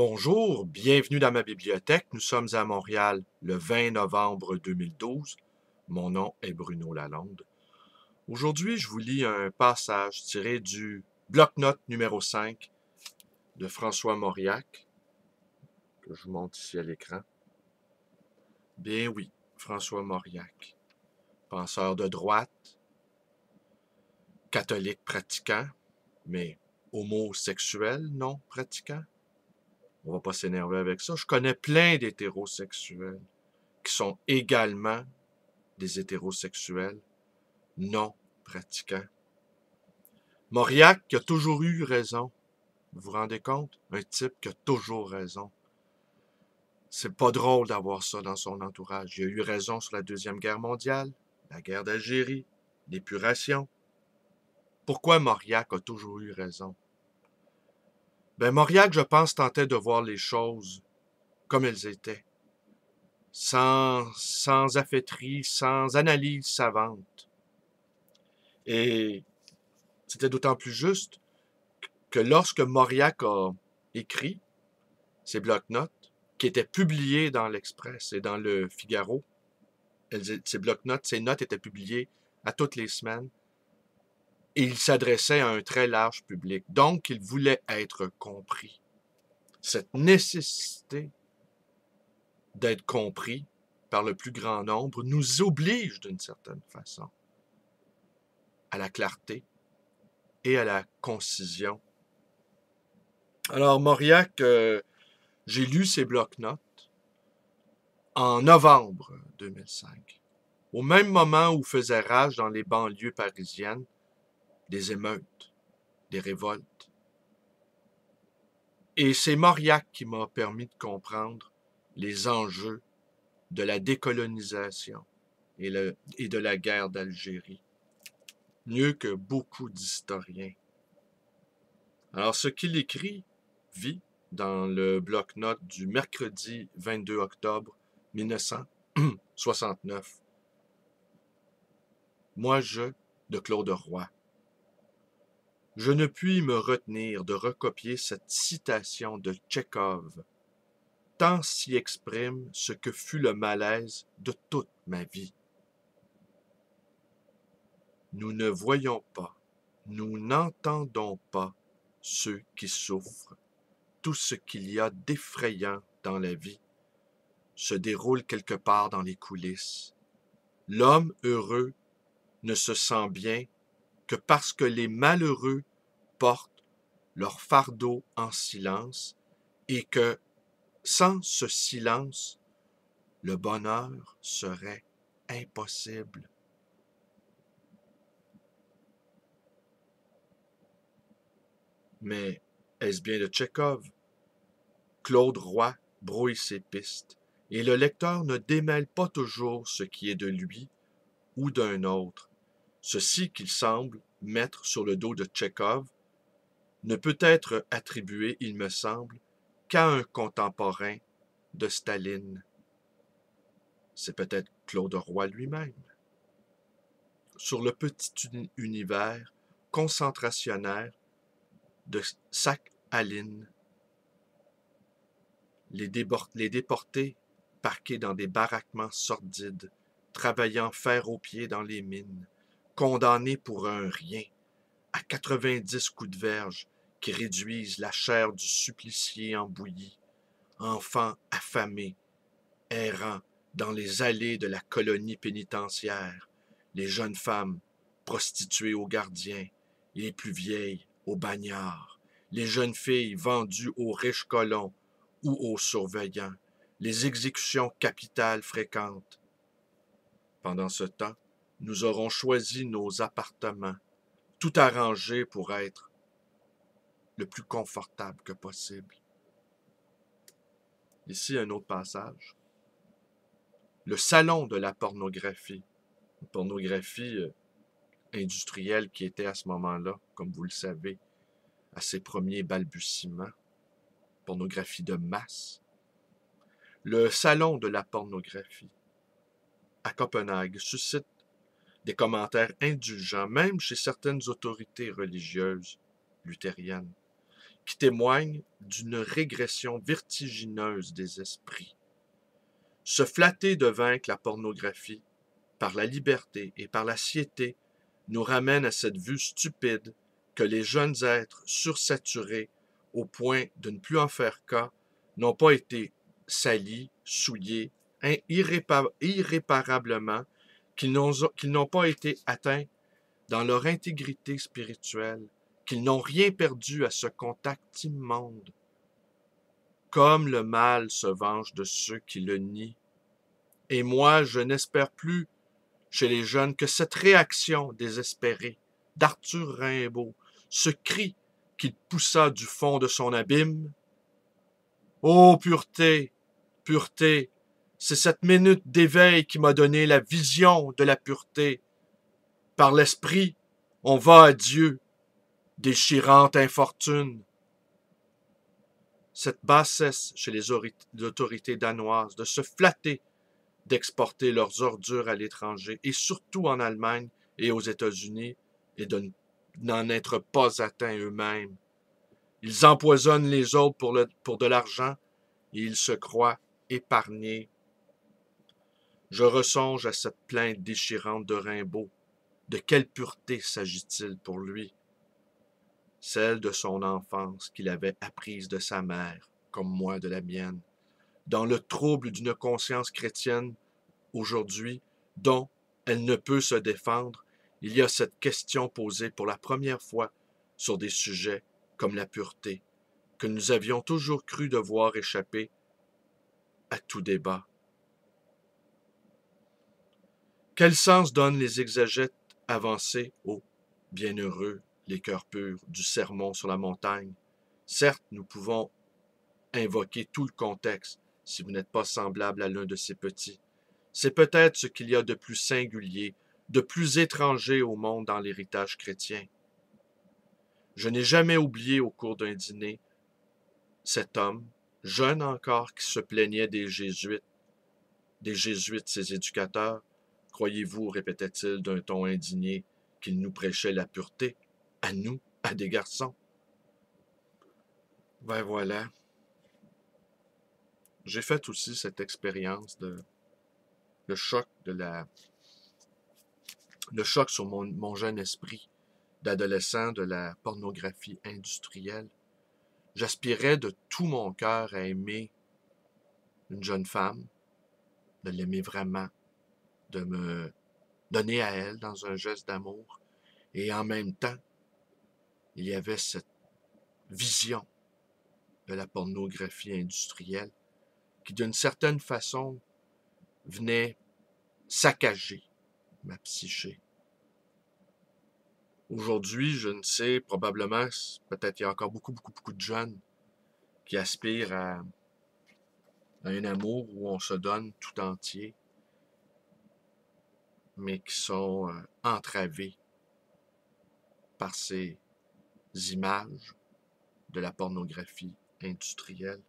Bonjour, bienvenue dans ma bibliothèque. Nous sommes à Montréal le 20 novembre 2012. Mon nom est Bruno Lalonde. Aujourd'hui, je vous lis un passage tiré du bloc-notes numéro 5 de François Mauriac, que je vous montre ici à l'écran. Bien oui, François Mauriac, penseur de droite, catholique pratiquant, mais homosexuel non pratiquant. On va pas s'énerver avec ça. Je connais plein d'hétérosexuels qui sont également des hétérosexuels non pratiquants. Mauriac qui a toujours eu raison. Vous vous rendez compte? Un type qui a toujours raison. C'est pas drôle d'avoir ça dans son entourage. Il a eu raison sur la Deuxième Guerre mondiale, la guerre d'Algérie, l'épuration. Pourquoi Mauriac a toujours eu raison? Ben, Mauriac, je pense, tentait de voir les choses comme elles étaient. Sans affaîtrie, sans analyse savante. Et c'était d'autant plus juste que lorsque Mauriac a écrit ses bloc-notes, qui étaient publiés dans l'Express et dans le Figaro, ces bloc-notes, ces notes étaient publiées à toutes les semaines, et il s'adressait à un très large public. Donc, il voulait être compris. Cette nécessité d'être compris par le plus grand nombre nous oblige d'une certaine façon à la clarté et à la concision. Alors, Mauriac, j'ai lu ses bloc-notes en novembre 2005, au même moment où faisaient rage dans les banlieues parisiennes des émeutes, des révoltes. Et c'est Mauriac qui m'a permis de comprendre les enjeux de la décolonisation et de la guerre d'Algérie, mieux que beaucoup d'historiens. Alors, ce qu'il vit dans le bloc-notes du mercredi 22 octobre 1969. Moi, de Claude Roy. Je ne puis me retenir de recopier cette citation de Tchekhov, tant s'y exprime ce que fut le malaise de toute ma vie. Nous ne voyons pas, nous n'entendons pas ceux qui souffrent. Tout ce qu'il y a d'effrayant dans la vie se déroule quelque part dans les coulisses. L'homme heureux ne se sent bien que parce que les malheureux portent leur fardeau en silence et que, sans ce silence, le bonheur serait impossible. Mais est-ce bien de Tchekhov? Claude Roy brouille ses pistes, et le lecteur ne démêle pas toujours ce qui est de lui ou d'un autre. Ceci qu'il semble mettre sur le dos de Tchekhov ne peut être attribué, il me semble, qu'à un contemporain de Staline. C'est peut-être Claude Roy lui-même. Sur le petit univers concentrationnaire de Sakhalin, les déportés parqués dans des baraquements sordides, travaillant fer aux pieds dans les mines, condamnés pour un rien, à 90 coups de verge qui réduisent la chair du supplicié en bouillie, enfants affamés, errant dans les allées de la colonie pénitentiaire, les jeunes femmes prostituées aux gardiens, et les plus vieilles aux bagnards, les jeunes filles vendues aux riches colons ou aux surveillants, les exécutions capitales fréquentes. Pendant ce temps, nous aurons choisi nos appartements, tout arrangé pour être le plus confortable que possible. Ici, un autre passage. Le salon de la pornographie, une pornographie industrielle qui était à ce moment-là, comme vous le savez, à ses premiers balbutiements, pornographie de masse. Le salon de la pornographie à Copenhague suscite des commentaires indulgents, même chez certaines autorités religieuses luthériennes, qui témoignent d'une régression vertigineuse des esprits. Se flatter de vaincre la pornographie par la liberté et par la satiété nous ramène à cette vue stupide que les jeunes êtres sursaturés au point de ne plus en faire cas n'ont pas été salis, souillés, irréparablement, qu'ils n'ont pas été atteints dans leur intégrité spirituelle, qu'ils n'ont rien perdu à ce contact immonde. Comme le mal se venge de ceux qui le nient. Et moi, je n'espère plus chez les jeunes que cette réaction désespérée d'Arthur Rimbaud, ce cri qu'il poussa du fond de son abîme. Ô pureté, pureté, c'est cette minute d'éveil qui m'a donné la vision de la pureté. Par l'esprit, on va à Dieu, déchirante infortune. Cette bassesse chez les autorités danoises de se flatter d'exporter leurs ordures à l'étranger, et surtout en Allemagne et aux États-Unis, et de n'en être pas atteints eux-mêmes. Ils empoisonnent les autres pour de l'argent, et ils se croient épargnés. Je ressonge à cette plainte déchirante de Rimbaud. De quelle pureté s'agit-il pour lui? Celle de son enfance qu'il avait apprise de sa mère, comme moi de la mienne, dans le trouble d'une conscience chrétienne aujourd'hui, dont elle ne peut se défendre, il y a cette question posée pour la première fois sur des sujets comme la pureté, que nous avions toujours cru devoir échapper à tout débat. Quel sens donnent les exégètes avancés aux bienheureux, les cœurs purs, du sermon sur la montagne? Certes, nous pouvons invoquer tout le contexte, si vous n'êtes pas semblable à l'un de ces petits. C'est peut-être ce qu'il y a de plus singulier, de plus étranger au monde dans l'héritage chrétien. Je n'ai jamais oublié au cours d'un dîner cet homme, jeune encore, qui se plaignait des jésuites, ses éducateurs. Croyez-vous, répétait-il d'un ton indigné, qu'il nous prêchait la pureté, à nous, à des garçons? Ben voilà. J'ai fait aussi cette expérience le choc sur mon jeune esprit d'adolescent de la pornographie industrielle. J'aspirais de tout mon cœur à aimer une jeune femme, de l'aimer vraiment, de me donner à elle dans un geste d'amour. Et en même temps, il y avait cette vision de la pornographie industrielle qui, d'une certaine façon, venait saccager ma psyché. Aujourd'hui, je ne sais, probablement, peut-être il y a encore beaucoup de jeunes qui aspirent à un amour où on se donne tout entier, mais qui sont entravés par ces images de la pornographie industrielle,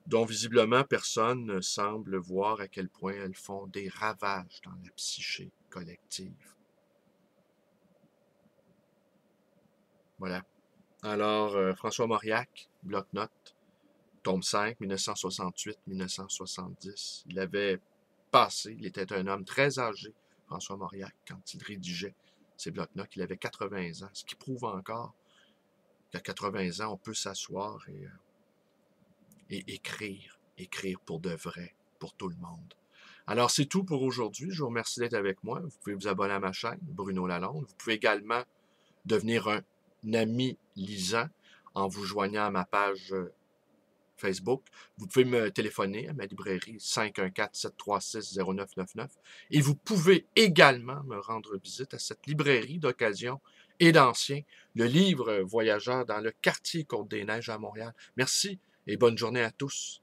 dont visiblement personne ne semble voir à quel point elles font des ravages dans la psyché collective. Voilà. Alors, François Mauriac, bloc-notes, tome 5, 1968-1970. Il avait passé, il était un homme très âgé, François Mauriac, quand il rédigeait ses bloc-notes. Il avait 80 ans, ce qui prouve encore qu'à 80 ans, on peut s'asseoir et écrire pour de vrai, pour tout le monde. Alors, c'est tout pour aujourd'hui. Je vous remercie d'être avec moi. Vous pouvez vous abonner à ma chaîne, Bruno Lalonde. Vous pouvez également devenir un ami lisant en vous joignant à ma page Facebook. Vous pouvez me téléphoner à ma librairie 514-736-0999 et vous pouvez également me rendre visite à cette librairie d'occasion et d'ancien, le livre Voyageur dans le quartier Côte-des-Neiges à Montréal. Merci et bonne journée à tous.